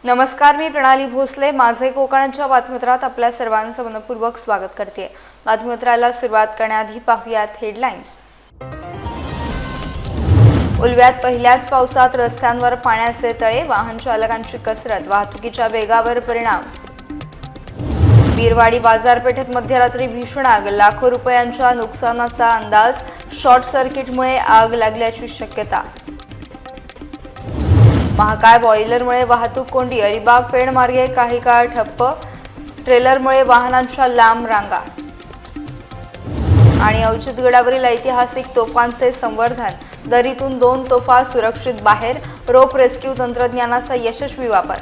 नमस्कार, मी प्रणाली भोसले. माझे कोकणच्या बातमीपत्रात आपल्या सर्वांचं मनपूर्वक स्वागत करते. बातमीपत्राला सुरुवात करण्याआधी पाहूयात हेडलाईन्स. उल्व्यात पहिल्याच पावसात रस्त्यांवर पाण्याचे तळे, वाहन चालकांची कसरत, वाहतुकीच्या वेगावर परिणाम. बीरवाडी बाजारपेठेत मध्यरात्री भीषण आग, लाखो रुपयांच्या नुकसानाचा अंदाज, शॉर्ट सर्किटमुळे आग लागल्याची शक्यता. महाकाय बॉयलरमुळे वाहतूक कोंडी, अलिबाग पेण मार्गे काही काळ ठप्प, ट्रेलरमुळे वाहनांच्या लांब रांगा. आणि औचित्यगडावरील ऐतिहासिक तोफांचे संवर्धन, दरीतून 2 तोफा सुरक्षित बाहेर, रोप रेस्क्यू तंत्रज्ञानाचा यशस्वी वापर.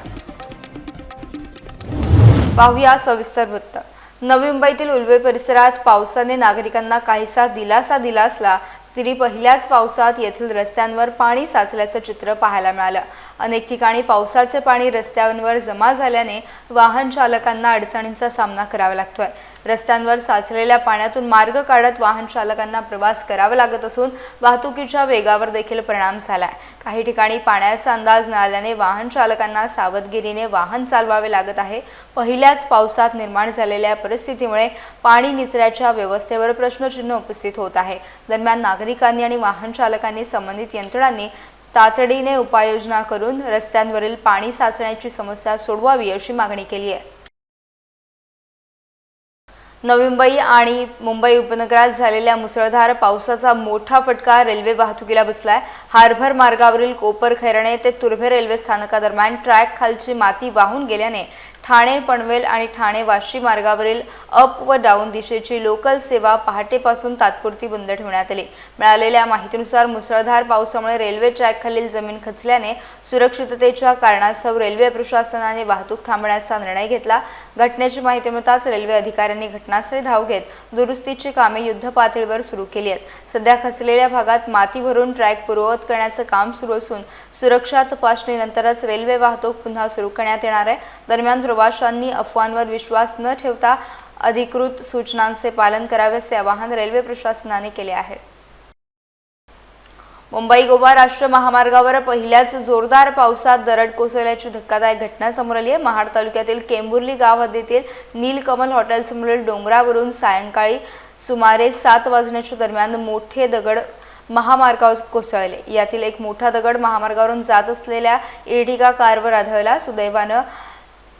पाहूया सविस्तर वृत्त. नवी मुंबईतील उल्वे परिसरात पावसाने नागरिकांना काहीसा दिलासा दिला असला तरी पहिल्याच पावसात येथील रस्त्यांवर पाणी साचल्याचं चित्र पाहायला मिळालं. अनेक ठिकाणी पावसाचे पाणी रस्त्यांवर जमा झाल्याने वाहन चालकांना अडचणींचा सामना करावा लागतोय. रस्त्यांवर साचलेल्या पाण्यातून मार्ग काढत वाहन चालकांना प्रवास करावा लागत असून वाहतुकीच्या वेगावर देखील परिणाम झालाय. काही ठिकाणी पाण्याचा अंदाज न आल्याने वाहन चालकांना सावधगिरीने वाहन चालवावे लागत आहे. पहिल्याच पावसात निर्माण झालेल्या परिस्थितीमुळे पाणी निचऱ्याच्या व्यवस्थेवर प्रश्नचिन्ह उपस्थित होत आहे. दरम्यान नागरिकांनी आणि वाहन चालकांनी संबंधित यंत्रणांनी तातडीने उपाययोजना करून रस्त्यांवरील पाणी साचण्याची समस्या सोडवावी अशी मागणी केली आहे. नवी मुंबई आणि मुंबई उपनगरात झालेल्या मुसळधार पावसाचा मोठा फटका रेल्वे वाहतुकीला बसलाय. हार्बर मार्गावरील कोपर खैरणे ते तुर्भे रेल्वे स्थानकादरम्यान ट्रॅक खालची माती वाहून गेल्याने ठाणे पनवेल आणि ठाणे वाशी मार्गावरील अप व डाऊन दिशेची लोकल सेवा पहाटेपासून तात्पुरती बंद ठेवण्यात आली. मिळालेल्या माहितीनुसार मुसळधार पावसामुळे रेल्वे ट्रॅकखालील जमीन खचल्याने सुरक्षिततेच्या कारणास्तव रेल्वे प्रशासनाने वाहतूक थांबवण्याचा निर्णय घेतला. घटनेची माहिती मिळताच रेल्वे अधिकाऱ्यांनी घटनास्थळी धाव घेत दुरुस्तीची कामे युद्धपातळीवर सुरू केली आहेत. सध्या खचलेल्या भागात माती भरून ट्रॅक पूर्ववत करण्याचं काम सुरू असून सुरक्षा तपासणीनंतरच रेल्वे वाहतूक पुन्हा सुरू करण्यात येणार आहे. दरम्यान प्रवाशांनी अफवांवर विश्वास न ठेवता अधिकृत सूचनांचे पालन करावे असे आवाहन रेल्वे प्रशासनाने केले आहे. मुंबई गोवा राष्ट्रीय महामार्गावर पहिल्याच जोरदार पावसात दरड कोसळल्याची धक्कादायक घटना समोर आली आहे. महाड तालुक्यातील केंबुर्ली गाव हद्दीतील नीलकमल हॉटेलसमोरील डोंगरावरून सायंकाळी सुमारे 7 वाजण्याच्या दरम्यान मोठे दगड महामार्गावर कोसळले. यातील एक मोठा दगड महामार्गावरून जात असलेल्या इर्टिगा कारवर आदळला. सुदैवानं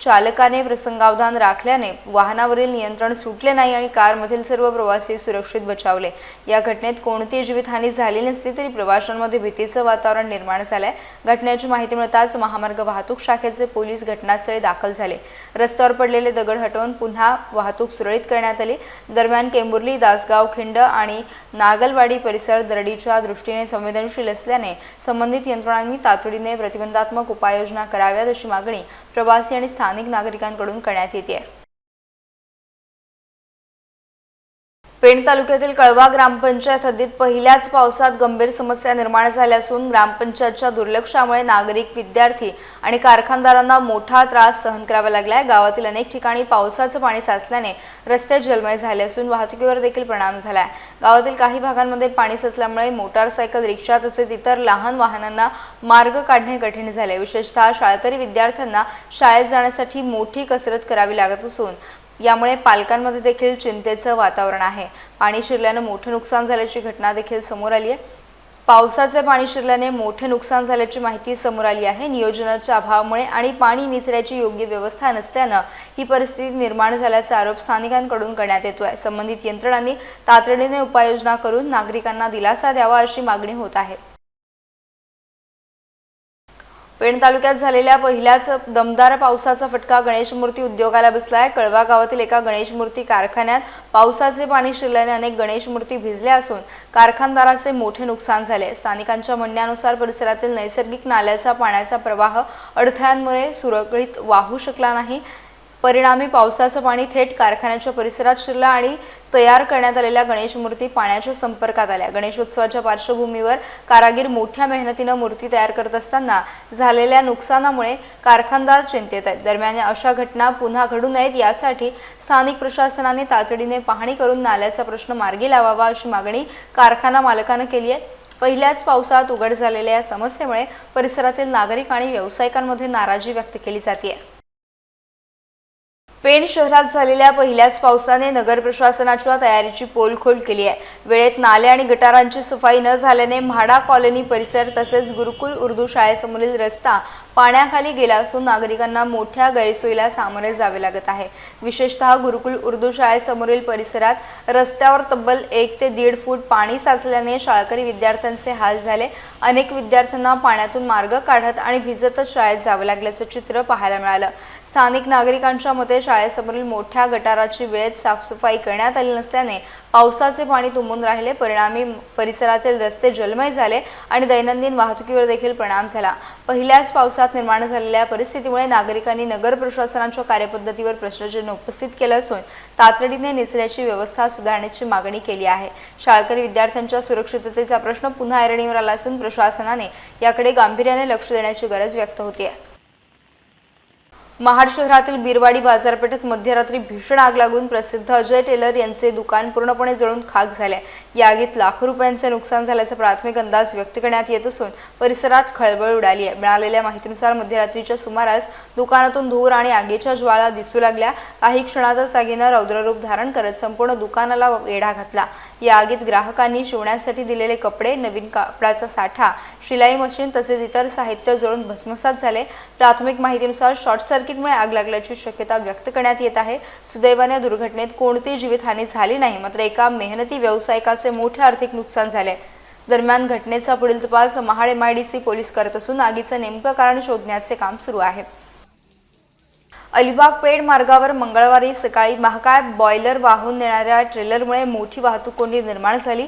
चालकाने प्रसंगावधान राखल्याने वाहनावरील नियंत्रण सुटले नाही आणि कारमधील सर्व प्रवासी सुरक्षित बचावले. या घटनेत कोणतीही जीवितहानी झाली नसली तरी प्रवाशांमध्ये भीतीचं वातावरण निर्माण झालंय. घटनेची माहिती मिळताच महामार्ग वाहतूक शाखेचे पोलीस घटनास्थळी दाखल झाले. रस्त्यावर पडलेले दगड हटवून पुन्हा वाहतूक सुरळीत करण्यात आली. दरम्यान केंबुर्ली, दासगाव खिंड आणि नागलवाडी परिसर दरडीच्या दृष्टीने संवेदनशील असल्याने संबंधित यंत्रणांनी तातडीने प्रतिबंधात्मक उपाययोजना कराव्यात अशी मागणी प्रवासी आणि स्थानिक नागरिकांकडून करण्यात येते. पेण तालुक्यातील कळवा ग्रामपंचायत हद्दीत पहिल्याच पावसात गंभीर समस्या निर्माण झाल्या असून ग्रामपंचायतच्या दुर्लक्षामुळे नागरिक, विद्यार्थी आणि कारखानदारांना मोठा त्रास सहन करावा लागलाय. गावातील अनेक ठिकाणी पावसाचं पाणी साचल्याने रस्ते जलमय झाले असून वाहतुकीवर देखील परिणाम झालाय. गावातील काही भागांमध्ये पाणी साचल्यामुळे मोटारसायकल, रिक्षा तसेच इतर लहान वाहनांना मार्ग काढणे कठीण झाले. विशेषतः शाळकरी विद्यार्थ्यांना शाळेत जाण्यासाठी मोठी कसरत करावी लागत असून यामुळे पालकांमध्ये देखील चिंतेचं वातावरण आहे. पाणी शिरल्याने मोठे नुकसान झाल्याची घटना देखील समोर आली आहे. पावसाचे पाणी शिरल्याने मोठे नुकसान झाल्याची माहिती समोर आली आहे. नियोजनाच्या अभावामुळे आणि पाणी निचऱ्याची योग्य व्यवस्था नसल्यानं ही परिस्थिती निर्माण झाल्याचा आरोप स्थानिकांकडून करण्यात येतोय. संबंधित यंत्रणांनी तातडीने उपाययोजना करून नागरिकांना दिलासा द्यावा अशी मागणी होत आहे. पेण तालुक्यात झालेल्या पहिल्याच दमदार पावसाचा फटका गणेश मूर्ती उद्योगाला बसलाय. कळवा गावातील एका गणेश मूर्ती कारखान्यात पावसाचे पाणी शिरल्याने अनेक गणेश मूर्ती भिजल्या असून कारखानदाराचे मोठे नुकसान झाले. स्थानिकांच्या म्हणण्यानुसार परिसरातील नैसर्गिक नाल्याचा पाण्याचा प्रवाह अडथळ्यांमुळे सुरळीत वाहू शकला नाही. परिणामी पावसाचं पाणी थेट कारखान्याच्या परिसरात शिरलं आणि तयार करण्यात आलेल्या गणेश मूर्ती पाण्याच्या संपर्कात आल्या. गणेशोत्सवाच्या पार्श्वभूमीवर कारागीर मोठ्या मेहनतीने मूर्ती तयार करत असताना झालेल्या नुकसानामुळे कारखानदार चिंतेत आहेत. दरम्यान अशा घटना पुन्हा घडू नयेत यासाठी स्थानिक प्रशासनाने तातडीने पाहणी करून नाल्याचा प्रश्न मार्गी लावावा अशी मागणी कारखाना मालकाने केली आहे. पहिल्याच पावसात उघड झालेल्या या समस्येमुळे परिसरातील नागरिक आणि व्यावसायिकांमध्ये नाराजी व्यक्त केली जाते। पेण शहरात झालेल्या पहिल्याच पावसाने नगर प्रशासनाच्या तयारीची पोलखोल केली आहे। वेळेत नाले आणि गटारांची सफाई न झाल्याने म्हाडा कॉलनी परिसर तसेच गुरुकुल उर्दू शाळेसमोरील रस्ता पाण्याखाली गेला असून नागरिकांना मोठ्या गैरसोयीला सामोरे जावे लागत आहे। विशेषतः गुरुकुल उर्दू शाळेसमोरील परिसरात रस्त्यावर तब्बल 1 ते 1.5 फूट पाणी साचल्याने शाळकरी विद्यार्थ्यांचे हाल झाले। अनेक विद्यार्थ्यांना पाण्यातून मार्ग काढत आणि भिजतच शाळेत जावे लागल्याचे चित्र पाहायला मिळालं। स्थानिक नागरिकांच्या मते शाळेसमोरील मोठ्या गटाराची वेळेत साफसफाई करण्यात आली नसल्याने पावसाचे पाणी तुंबून राहिले। परिणामी परिसरातील रस्ते जलमय झाले आणि दैनंदिन वाहतुकीवर देखील परिणाम झाला। पहिल्याच पावसात निर्माण झालेल्या परिस्थितीमुळे नागरिकांनी नगर प्रशासनाच्या कार्यपद्धतीवर प्रश्नचिन्ह उपस्थित केले असून तातडीने निचऱ्याची व्यवस्था सुधारण्याची मागणी केली आहे। शाळकरी विद्यार्थ्यांच्या सुरक्षिततेचा प्रश्न पुन्हा ऐरणीवर आला असून प्रशासनाने याकडे गांभीर्याने लक्ष देण्याची गरज व्यक्त होते आहे। महाड शहरातील बिरवाडी बाजारपेठेत मध्यरात्री भीषण आग लागून प्रसिद्ध अजय टेलर यांचे दुकान पूर्णपणे जळून खाक झाले। या आगीत लाखो रुपयांचे नुकसान झाल्याचा प्राथमिक अंदाज व्यक्त करण्यात येत असून परिसरात खळबळ उडाली आहे। मिळालेल्या माहितीनुसार मध्यरात्रीच्या सुमारास दुकानातून धूर आणि आगीच्या ज्वाळा दिसू लागल्या। काही क्षणातच आगीने रौद्ररूप धारण करत संपूर्ण दुकानाला वेढा घातला। या आगीत ग्राहकांनी शिवण्यासाठी दिलेले कपडे, नवीन कापडाचा साठा, शिलाई मशीन तसेच इतर साहित्य जळून भस्मसात झाले। प्राथमिक माहितीनुसार शॉर्ट सर्किटमुळे आग लागल्याची शक्यता व्यक्त करण्यात येत आहे। सुदैवाने दुर्घटनेत कोणतीही जीवितहानी झाली नाही, मात्र एका मेहनती व्यावसायिकाचे मोठे आर्थिक नुकसान झाले। दरम्यान घटनेचा पुढील तपास महाड MIDC पोलीस करत असून आगीचे नेमके कारण शोधण्याचे काम सुरू आहे। अलिबाग पेण मार्गावर मंगळवारी सकाळी महाकाय बॉयलर वाहून नेणाऱ्या ट्रेलरमुळे मोठी वाहतूक कोंडी निर्माण झाली।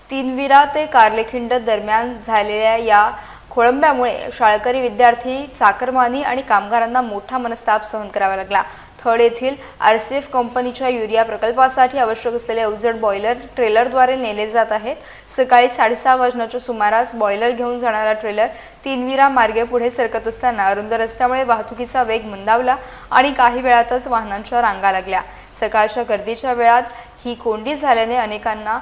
तीनविरा ते कार्लेखिंड दरम्यान झालेल्या या खोळंब्यामुळे शाळकरी विद्यार्थी, चाकरमानी आणि कामगारांना मोठा मनस्ताप सहन करावा लागला। थड येथील RCF कंपनीच्या युरिया प्रकल्पासाठी आवश्यक असलेले अवजड बॉयलर ट्रेलरद्वारे नेले जात आहेत। सकाळी 6:30 वाजण्याच्या सुमारास बॉयलर घेऊन जाणारा ट्रेलर तीनविरा मार्गे पुढे सरकत असताना अरुंद रस्त्यामुळे वाहतुकीचा वेग मंदावला आणि काही वेळातच वाहनांच्या रांगा लागल्या। सकाळच्या गर्दीच्या वेळात ही कोंडी झाल्याने अनेकांना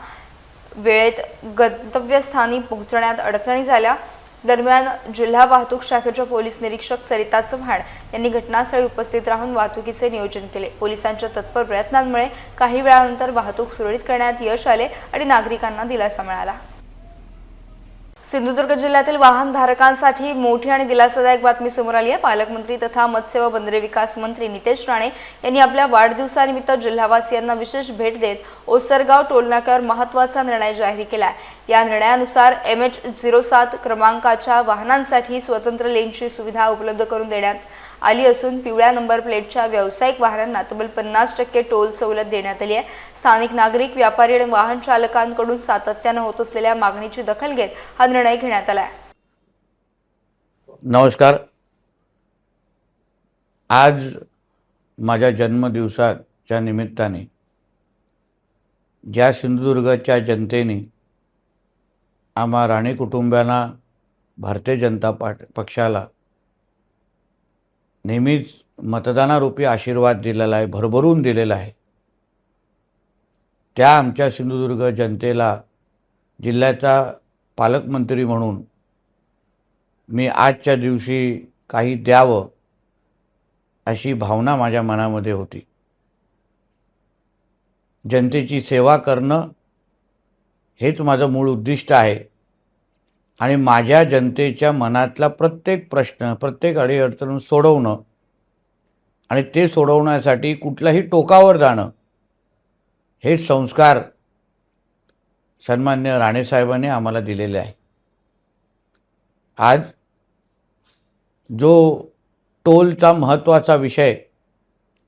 वेळेत गंतव्यस्थानी पोहोचण्यात अडचणी झाल्या। दरम्यान जिल्हा वाहतूक शाखेच्या पोलीस निरीक्षक सरिता चव्हाण यांनी घटनास्थळी उपस्थित राहून वाहतुकीचे नियोजन केले। पोलिसांच्या तत्पर प्रयत्नांमुळे काही वेळानंतर वाहतूक सुरळीत करण्यात यश आले आणि नागरिकांना दिलासा मिळाला। सिंधुदुर्ग जिल्ह्यातील वाहनधारकांसाठी मोठी आणि दिलासादायक बातमी समोर आली आहे। पालकमंत्री तथा मत्स्य व बंदरे विकास मंत्री नितेश राणे यांनी आपल्या वाढदिवसानिमित्त जिल्हावासियांना विशेष भेट देत ओसरगाव टोलनाक्यावर महत्त्वाचा निर्णय जाहीर केला आहे। या निर्णयानुसार MH07 क्रमांकाच्या वाहनांसाठी स्वतंत्र लेनची सुविधा उपलब्ध करून देण्यात आली असून पिवळ्या नंबर प्लेटच्या व्यावसायिक वाहनांना तब्बल 50% टोल सवलत देण्यात आली आहे। स्थानिक नागरिक, व्यापारी आणि वाहन चालकांकडून सातत्याने होत असलेल्या मागणीची दखल घेत हा निर्णय घेण्यात आला आहे। नमस्कार। आज माझ्या जन्मदिवसाच्या निमित्ताने ज्या सिंधुदुर्गच्या जनतेने आम्हा राणे कुटुंबांना, भारतीय जनता पक्षाला नेहमीच मतदानारूपी आशीर्वाद दिलेला आहे, भरभरून दिलेला आहे, त्या आमच्या सिंधुदुर्ग जनतेला जिल्ह्याचा पालकमंत्री म्हणून मी आजच्या दिवशी काही द्यावं अशी भावना माझ्या मनामध्ये होती। जनतेची सेवा करणं हेच माझं मूळ उद्दिष्ट आहे आणि माझ्या जनतेच्या मनातला प्रत्येक प्रश्न, प्रत्येक अडीअडचण सोडवणं आणि ते सोडवण्यासाठी कुठल्याही टोकावर जाणं हे संस्कार सन्मान्य राणेसाहेबांनी आम्हाला दिलेले आहे। आज जो टोलचा महत्त्वाचा विषय,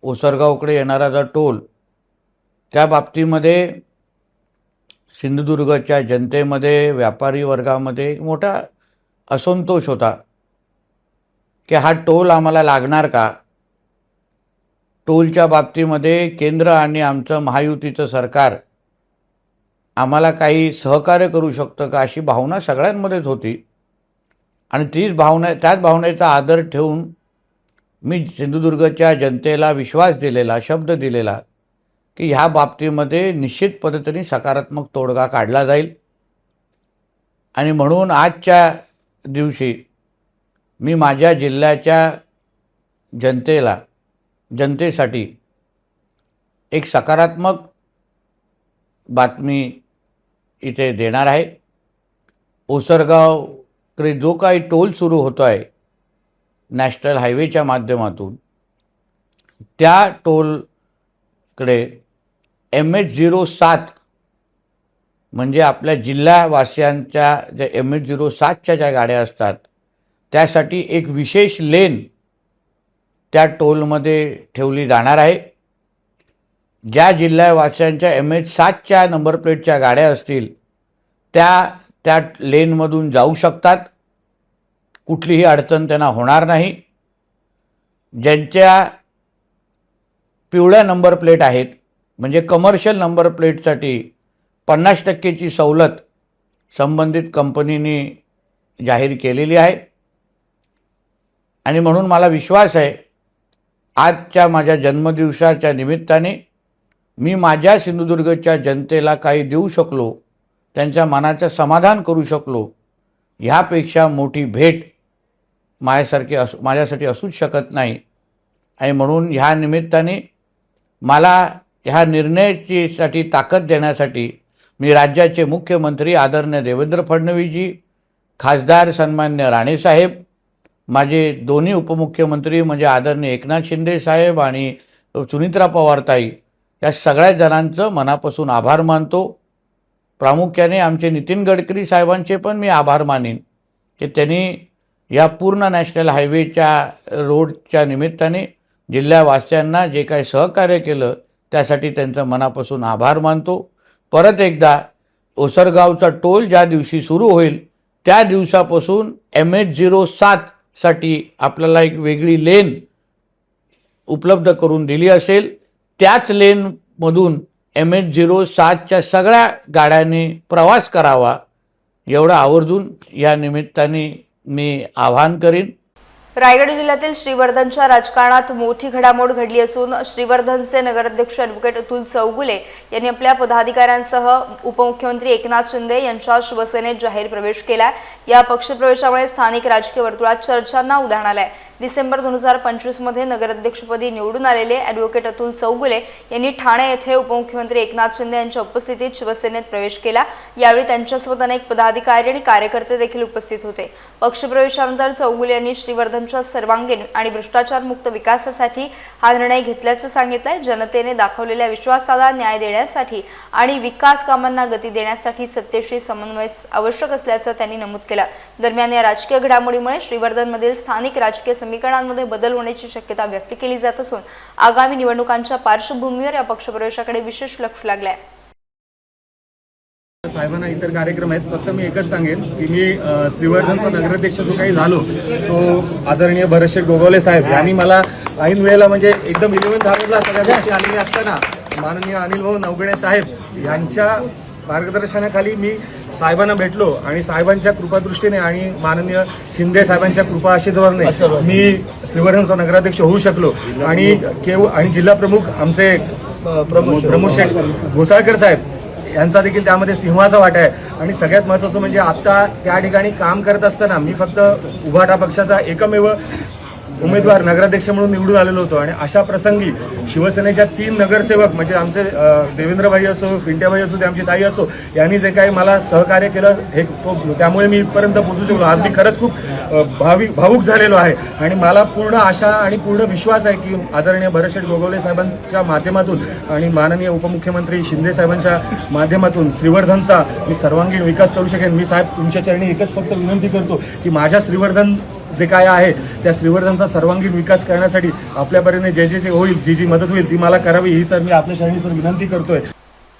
ओसरगावकडे येणारा जो टोल, त्या बाबतीमध्ये सिंधुदुर्गच्या जनतेमध्ये, व्यापारी वर्गामध्ये एक मोठा असंतोष होता की हा टोल आम्हाला लागणार का। टोलच्या बाबतीमध्ये केंद्र आणि आमचं महायुतीचं सरकार आम्हाला काही सहकार्य करू शकतं का अशी भावना सगळ्यांमध्येच होती आणि त्याच भावनेचा आदर ठेवून मी सिंधुदुर्गच्या जनतेला विश्वास दिलेला, शब्द दिलेला की ह्या बाबतीमध्ये निश्चित पद्धतीने सकारात्मक तोडगा काढला जाईल आणि म्हणून आजच्या दिवशी मी माझ्या जिल्ह्याच्या जनतेसाठी एक सकारात्मक बातमी इथे देणार आहे। ओसरगावकडे जो काही टोल सुरू होतो आहे नॅशनल हायवेच्या माध्यमातून, त्या टोलकडे MH07 म्हणजे आपल्या जिल्हावासियांच्या ज्या MH07च्या ज्या गाड्या असतात त्यासाठी एक विशेष लेन त्या टोलमध्ये ठेवली जाणार आहे। ज्या जिल्हावासियांच्या MH7च्या नंबर प्लेटच्या गाड्या असतील त्या लेनमधून जाऊ शकतात, कुठलीही अडचण त्यांना होणार नाही। ज्यांच्या पिवळ्या नंबर प्लेट आहेत म्हणजे कमर्शियल नंबर प्लेटसाठी 50% सवलत संबंधित कंपनीने जाहीर केलेली आहे। आणि म्हणून मला विश्वास आहे आजच्या माझ्या जन्मदिवसाच्या निमित्ताने मी माझ्या सिंधुदुर्गच्या जनतेला काही देऊ शकलो, त्यांच्या मनाचं समाधान करू शकलो, ह्यापेक्षा मोठी भेट माझ्यासाठी असूच शकत नाही। आणि म्हणून ह्या निमित्ताने मला ह्या निर्णयासाठी ताकद देण्यासाठी मी राज्याचे मुख्यमंत्री आदरणीय देवेंद्र फडणवीसजी, खासदार सन्मान्य राणेसाहेब, माझे दोन्ही उपमुख्यमंत्री म्हणजे आदरणीय एकनाथ शिंदे साहेब आणि सुनीत्रा पवारताई, या सगळ्या जणांचं मनापासून आभार मानतो। प्रामुख्याने आमचे नितीन गडकरी साहेबांचे पण मी आभार मानेन की त्यांनी या पूर्ण नॅशनल हायवेच्या रोडच्या निमित्ताने जिल्हावासियांना जे काही सहकार्य केलं त्यासाठी त्यांचं मनापासून आभार मानतो। परत एकदा ओसरगावचा टोल ज्या दिवशी सुरू होईल त्या दिवसापासून MH07 साठी आपल्याला एक वेगळी लेन उपलब्ध करून दिली असेल। त्याच लेनमधून MH07च्या सगळ्या गाड्यांनी प्रवास करावा एवढं आवर्जून या निमित्ताने मी आवाहन करीन। रायगड जिल्ह्यातील श्रीवर्धनच्या राजकारणात मोठी घडामोड घडली असून श्रीवर्धनचे नगराध्यक्ष ॲडव्होकेट अतुल चौगुले यांनी आपल्या पदाधिकाऱ्यांसह उपमुख्यमंत्री एकनाथ शिंदे यांच्या शिवसेनेत जाहीर प्रवेश केला। या पक्षप्रवेशामुळे स्थानिक राजकीय वर्तुळात चर्चांना उधाण आलंय। डिसेंबर 2025 मध्ये नगराध्यक्षपदी निवडून आलेले ॲडव्होकेट अतुल चौगुले यांनी ठाणे येथे उपमुख्यमंत्री एकनाथ शिंदे यांच्या उपस्थितीत शिवसेनेत प्रवेश केला। यावेळी त्यांच्यासोबत अनेक पदाधिकारी आणि कार्यकर्ते देखील उपस्थित होते। पक्षप्रवेशानंतर चौगुले यांनी श्रीवर्धनच्या सर्वांगीण आणि भ्रष्टाचारमुक्त विकासासाठी हा निर्णय घेतल्याचं सांगितलंय। जनतेने दाखवलेल्या विश्वासाला न्याय देण्यासाठी आणि विकास कामांना गती देण्यासाठी सत्तेशी समन्वय आवश्यक असल्याचं त्यांनी नमूद केलं। दरम्यान या राजकीय घडामोडीमुळे श्रीवर्धनमधील स्थानिक राजकीय समीकरणांमध्ये बदल होण्याची शक्यता व्यक्त केली जात असून आगामी निवडणुकांच्या पार्श्वभूमीवर या पक्षप्रवेशाकडे विशेष लक्ष लागले आहे। साहेबांना इतर कार्यक्रम आहेत, फक्त मी एकच सांगेन की मी श्रीवर्धनचा नगराध्यक्ष जो काही झालो तो आदरणीय भरतशेठ गोगावले साहेब यांनी मला ऐन वेळेला म्हणजे एकदम इलेव्हन झालेला सगळ्या गोष्टी आलेल्या असताना माननीय अनिल भाऊ नवगणे साहेब यांच्या मार्गदर्शनाखाली मी साहेबांना भेटलो आणि साहेबांच्या कृपादृष्टीने आणि माननीय शिंदे साहेबांच्या कृपा आशीर्वादाने मी श्रीवर्धनचा नगराध्यक्ष होऊ शकलो। आणि जिल्हा प्रमुख आमचे प्रमोद शेठ घोसाळकर साहेब यांचा देखील त्यामध्ये सिंहाचा वाटा आहे। आणि सगळ्यात महत्त्वाचं म्हणजे आता त्या ठिकाणी काम करत असताना मी फक्त उभाटा पक्षाचा एकमेव उमेदवार नगराध्यक्ष म्हणून निवडून आलेलो होतो। आणि अशा प्रसंगी शिवसेनेच्या 3 नगरसेवक म्हणजे आमचे देवेंद्रभाई असो, पिंट्याभाई असो, ते आमची ताई असो, यांनी जे काही मला सहकार्य केलं हे त्यामुळे मी इथपर्यंत पोहोचू शकलो। आज मी खरंच खूप भावुक झालेलो आहे आणि मला पूर्ण आशा आणि पूर्ण विश्वास आहे की आदरणीय भरतशेठ गोगावले साहेबांच्या माध्यमातून आणि माननीय उपमुख्यमंत्री शिंदे साहेबांच्या माध्यमातून श्रीवर्धनचा मी सर्वांगीण विकास करू शकेन। मी साहेब तुमच्या चरणी एकच फक्त विनंती करतो की माझ्या श्रीवर्धन जे काय आहे त्या श्रीवर्धनचा सर्वांगीण विकास करण्यासाठी आपल्यापर्यंत जे होईल, जी मदत होईल ती मला करावी ही सर मी आपल्या चरणी सर विनंती करतोय।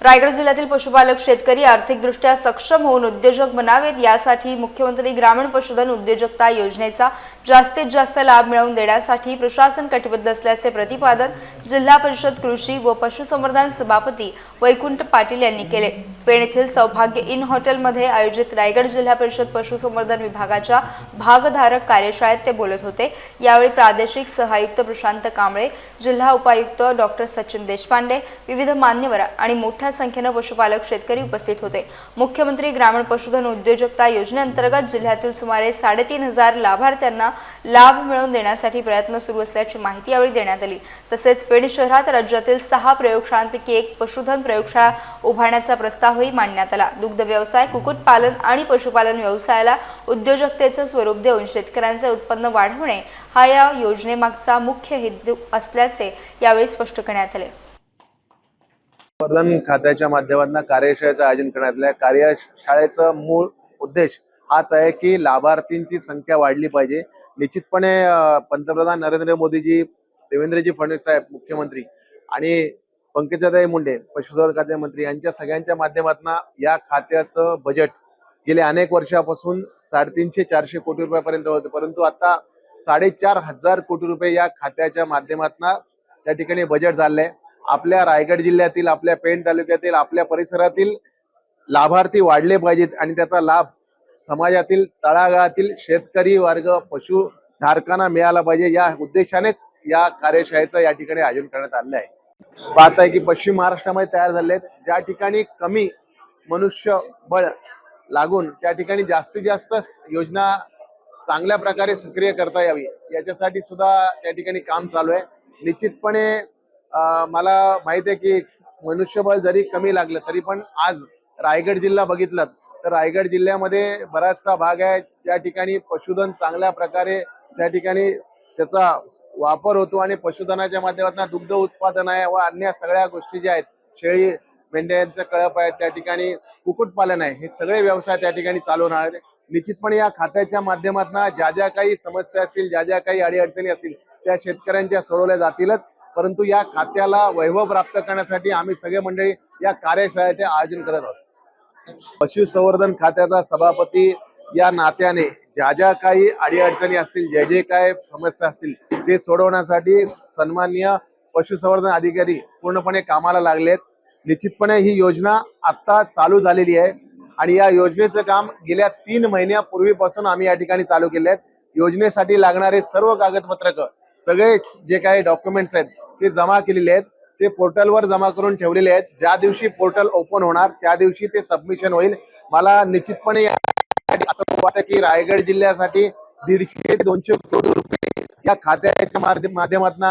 रायगड जिल्ह्यातील पशुपालक शेतकरी आर्थिकदृष्ट्या सक्षम होऊन उद्योजक बनावेत यासाठी मुख्यमंत्री ग्रामीण पशुधन उद्योजकता योजनेचा जास्तीत जास्त लाभ मिळवून देण्यासाठी प्रशासन कटिबद्ध असल्याचे प्रतिपादन जिल्हा परिषद कृषी व पशुसंवर्धन सभापती वैकुंठ पाटील यांनी केले। पेण येथील सौभाग्य इन हॉटेलमध्ये आयोजित रायगड जिल्हा परिषद पशुसंवर्धन विभागाच्या भागधारक कार्यशाळेत ते बोलत होते। यावेळी प्रादेशिक सहायुक्त प्रशांत कांबळे, जिल्हा उपायुक्त डॉक्टर सचिन देशपांडे, विविध मान्यवर आणि मोठ्या संख्येने पशुपालक शेतकरी उपस्थित होते। मुख्यमंत्री ग्रामीण पशुधन उद्योजकता योजनेअंतर्गत जिल्ह्यातील सुमारे 3,500 लाभार्थ्यांना लाभ मिळवून देण्यासाठी प्रयत्न सुरू असल्याची माहिती यावेळी देण्यात आली। तसेच पेण शहरात राज्यातील 6 प्रयोगशाळांपैकी एक पशुधन प्रयोगशाळा उभारण्याचा प्रस्तावही मांडण्यात आला। दुग्ध व्यवसाय, कुक्कुटपालन आणि पशुपालन व्यवसायाला उद्योजकतेचे स्वरूप देऊन शेतकऱ्यांचे उत्पन्न वाढवणे हा या योजनेमागचा मुख्य हेतू असल्याचे यावेळी स्पष्ट करण्यात आले। पशुसंवर्धन खात्याच्या माध्यमातून कार्यशाळेचं आयोजन करण्यात आलं आहे। कार्यशाळेचा मूळ उद्देश हाच आहे की लाभार्थींची संख्या वाढली पाहिजे। निश्चितपणे पंतप्रधान नरेंद्र मोदीजी, देवेंद्रजी फडणवीस साहेब मुख्यमंत्री आणि पंकजाताई मुंडे पशुसंवर्धन खात्याचे मंत्री यांच्या सगळ्यांच्या माध्यमातून या खात्याचं बजेट गेले अनेक वर्षापासून 350-400 कोटी रुपयापर्यंत होते, परंतु आता 4,500 कोटी रुपये या खात्याच्या माध्यमातून त्या ठिकाणी बजेट झाले। आपल्या रायगड जिल्ह्यातील, आपल्या पेण तालुक्यातील, आपल्या परिसरातील लाभार्थी वाढले पाहिजेत आणि त्याचा लाभ समाजातील तळागाळातील शेतकरी वर्ग, पशुधारकांना मिळाला पाहिजे। या उद्देशानेच या कार्यशाळेचं या ठिकाणी आयोजन करण्यात आले आहे। पाहताय की पश्चिम महाराष्ट्रामध्ये तयार झाले आहेत, ज्या ठिकाणी कमी मनुष्यबळ लागून त्या ठिकाणी जास्तीत जास्त योजना चांगल्या प्रकारे सक्रिय करता यावी याच्यासाठी सुद्धा त्या ठिकाणी काम चालू आहे। निश्चितपणे मला माहिती आहे की मनुष्यबळ जरी कमी लागलं तरी पण आज रायगड जिल्हा बघितलात तर रायगड जिल्ह्यामध्ये बराचसा भाग आहे त्या ठिकाणी पशुधन चांगल्या प्रकारे त्या ठिकाणी त्याचा वापर होतो आणि पशुधनाच्या माध्यमातून दुग्ध उत्पादन आहे व अन्य सगळ्या गोष्टी ज्या आहेत, शेळी मेंढ्यांचं कळप आहे, त्या ठिकाणी कुक्कुटपालन आहे, हे सगळे व्यवसाय त्या ठिकाणी चालू राहणार आहेत। निश्चितपणे या खात्याच्या माध्यमातून ज्या ज्या काही समस्या असतील, ज्या ज्या काही अडीअडचणी असतील त्या शेतकऱ्यांच्या सोडवल्या जातीलच, परंतु या खात्याला वैभव प्राप्त करण्यासाठी आम्ही सगळे मंडळी या कार्यशाळेचे आयोजन करत आहोत। पशुसंवर्धन खात्याचा सभापती या नात्याने ज्या ज्या काही अडीअडचणी असतील, जे जे काय समस्या असतील ते सोडवण्यासाठी सन्माननीय पशुसंवर्धन अधिकारी पूर्णपणे कामाला लागलेत। निश्चितपणे ही योजना आता चालू झालेली आहे आणि या योजनेचं काम गेल्या 3 महिन्यापूर्वीपासून आम्ही या ठिकाणी चालू केले आहेत। योजनेसाठी लागणारे सर्व कागदपत्रक, सगळे जे काही डॉक्युमेंट्स आहेत ते जमा केलेले आहेत, ते पोर्टलवर जमा करून ठेवलेले आहेत। ज्या दिवशी पोर्टल ओपन होणार त्या दिवशी ते सबमिशन होईल। मला निश्चितपणे असं वाटतं की रायगड जिल्ह्यासाठी 150-200 कोटी रुपये या खात्याच्या माध्यमातून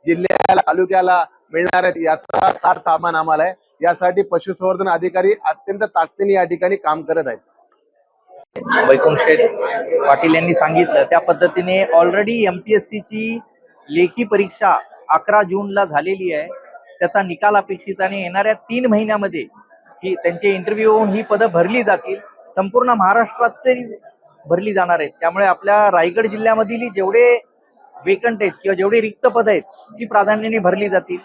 जिल्ह्याला, तालुक्याला मिळणार आहेत याचा सार्थ अभिमान आम्हाला आहे। यासाठी पशुसंवर्धन अधिकारी अत्यंत ताकदीने या ठिकाणी काम करत आहेत। वैकुंठ पाटील यांनी सांगितलं त्या पद्धतीने ऑलरेडी MPSC ची लेखी परीक्षा 11 जूनला झालेली आहे। त्याचा निकाल अपेक्षित आणि येणाऱ्या 3 महिन्यामध्ये ही त्यांचे इंटरव्ह्यू होऊन ही पदं भरली जातील। संपूर्ण महाराष्ट्रात तरी भरली जाणार आहेत। त्यामुळे आपल्या रायगड जिल्ह्यामधील जेवढे वेकंट आहेत किंवा जेवढे रिक्त पद आहेत ती प्राधान्याने भरली जातील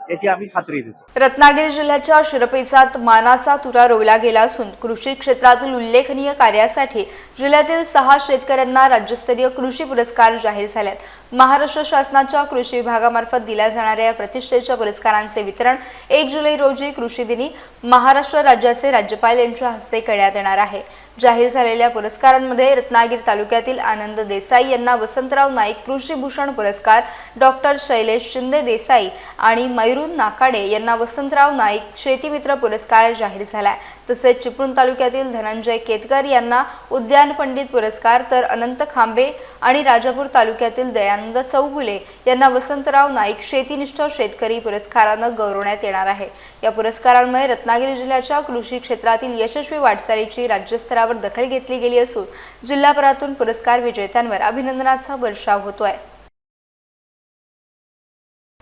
याची आम्ही खात्री देतो। रत्नागिरी जिल्ह्याच्या शिरपेचात मानाचा तुरा रोवला गेला असून कृषी क्षेत्रातील उल्लेखनीय कार्यासाठी जिल्ह्यातील 6 शेतकऱ्यांना राज्यस्तरीय कृषी पुरस्कार जाहीर झालेत। महाराष्ट्र शासनाच्या कृषी विभागामार्फत दिल्या जाणाऱ्या या प्रतिष्ठेच्या पुरस्कारांचे वितरण 1 जुलै रोजी कृषी दिनी महाराष्ट्र राज्याचे राज्यपाल यांच्या हस्ते करण्यात येणार आहे। जाहीर झालेल्या पुरस्कारांमध्ये रत्नागिरी तालुक्यातील आनंद देसाई यांना वसंतराव नाईक कृषी भूषण पुरस्कार, डॉक्टर शैलेश शिंदे देसाई आणि मैरून नाकाडे यांना वसंतराव नाईक शेतीमित्र पुरस्कार जाहीर झाला। तसेच चिपळूण तालुक्यातील धनंजय केतकर यांना उद्यान पंडित पुरस्कार, तर अनंत खांबे आणि राजापूर तालुक्यातील दयानंद चौगुले यांना वसंतराव नाईक शेतीनिष्ठ शेतकरी पुरस्कारानं गौरवण्यात येणार आहे। या पुरस्कारांमुळे रत्नागिरी जिल्ह्याच्या कृषी क्षेत्रातील यशस्वी वाटचालीची राज्यस्तरावर दखल घेतली गेली असून जिल्हाभरातून पुरस्कार विजेत्यांवर अभिनंदनाचा वर्षाव होतोय।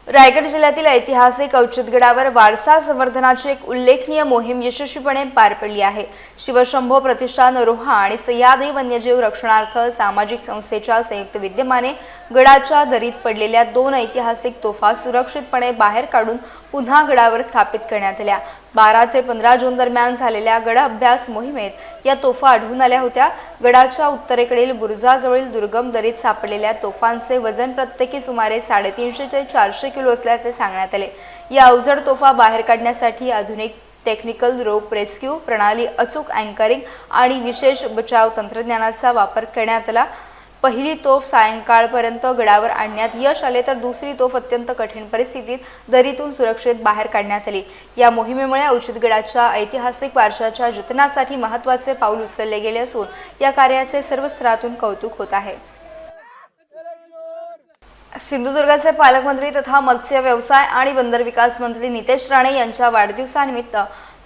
रायगड जिल्ह्यातील ऐतिहासिक औचित्यगडावर वारसा संवर्धनाची एक उल्लेखनीय मोहीम यशस्वीपणे पार पडली आहे। शिवशंभो प्रतिष्ठान रोहा आणि सह्याद्री वन्यजीव रक्षणार्थ सामाजिक संस्थेच्या संयुक्त विद्यमाने गडाच्या दरीत पडलेल्या 2 ऐतिहासिक तोफा सुरक्षितपणे बाहेर काढून पुन्हा गडावर स्थापित करण्यात आल्या। 12 ते 15 जून दरम्यान झालेल्या गड अभ्यास मोहिमेत या तोफा आढळून आल्या होत्या. गडाच्या उत्तरेकडील बुरुजाजवळील दुर्गम दरीत सापडलेल्या तोफांचे वजन प्रत्येकी सुमारे 350 ते 400 किलो असल्याचे सांगण्यात आले. या अवजड तोफा बाहेर काढण्यासाठी आधुनिक टेक्निकल रोप रेस्क्यू प्रणाली, अचूक अँकरिंग आणि विशेष बचाव तंत्रज्ञानाचा वापर करण्यात आला. पहिली तोफ सायंकाळपर्यंत गडावर आणण्यात यश आले तर दुसरी तोफ अत्यंत कठीण परिस्थितीत दरीतून सुरक्षित बाहेर काढण्यात आली. या मोहिमेमुळे औचित्यगडाच्या ऐतिहासिक वारशाच्या जतनासाठी महत्त्वाचे पाऊल उचलले गेले असून या कार्याचे सर्व स्तरातून कौतुक होत आहे. सिंधुदुर्गाचे पालकमंत्री तथा मत्स्य व्यवसाय आणि बंदर विकास मंत्री नितेश राणे यांच्या वाढदिवसानिमित्त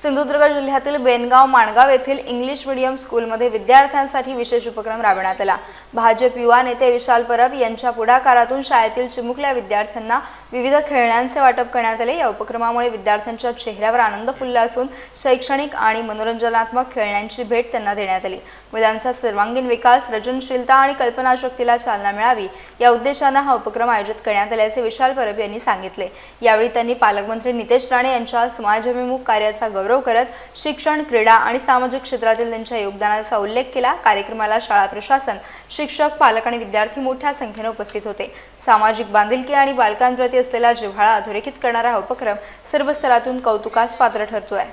सिंधुदुर्ग जिल्ह्यातील बेनगाव माणगाव येथील इंग्लिश मीडियम स्कूलमध्ये विद्यार्थ्यांसाठी विशेष उपक्रम राबवण्यात आला. भाजप युवा नेते विशाल परब यांच्या पुढाकारातून शाळेतील चिमुकल्या विद्यार्थ्यांना विविध खेळण्यांचे वाटप करण्यात आले. या उपक्रमामुळे विद्यार्थ्यांच्या चेहऱ्यावर आनंद फुलला असून शैक्षणिक आणि मनोरंजनात्मक खेळण्यांची भेट त्यांना देण्यात आली. मुलांचा सर्वांगीण विकास, सृजनशीलता आणि कल्पनाशक्तीला चालना मिळावी या उद्देशाने हा उपक्रम आयोजित करण्यात आल्याचे विशाल परब यांनी सांगितले. यावेळी त्यांनी पालकमंत्री नितेश राणे यांच्या समाजाभिमुख कार्याचा गौरव करत शिक्षण, क्रीडा आणि सामाजिक क्षेत्रातील त्यांच्या योगदानाचा उल्लेख केला. कार्यक्रमाला शाळा प्रशासन, शिक्षक, पालक आणि विद्यार्थी मोठ्या संख्येने उपस्थित होते. सामाजिक बांधिलकी आणि बालकांप्रती असलेला जिव्हाळा अधोरेखित करणारा हा उपक्रम सर्व स्तरातून कौतुकास पात्र ठरतोय.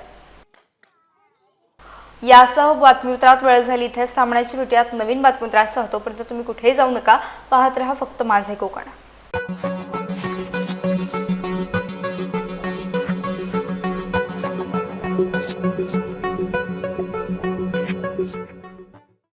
यासह बातमीपत्रात वेळ झाली इथेच थांबण्याची. भेटूयात नवीन बातमीपत्रासह. तोपर्यंत तुम्ही कुठेही जाऊ नका. पाहत रहा फक्त माझे कोकण.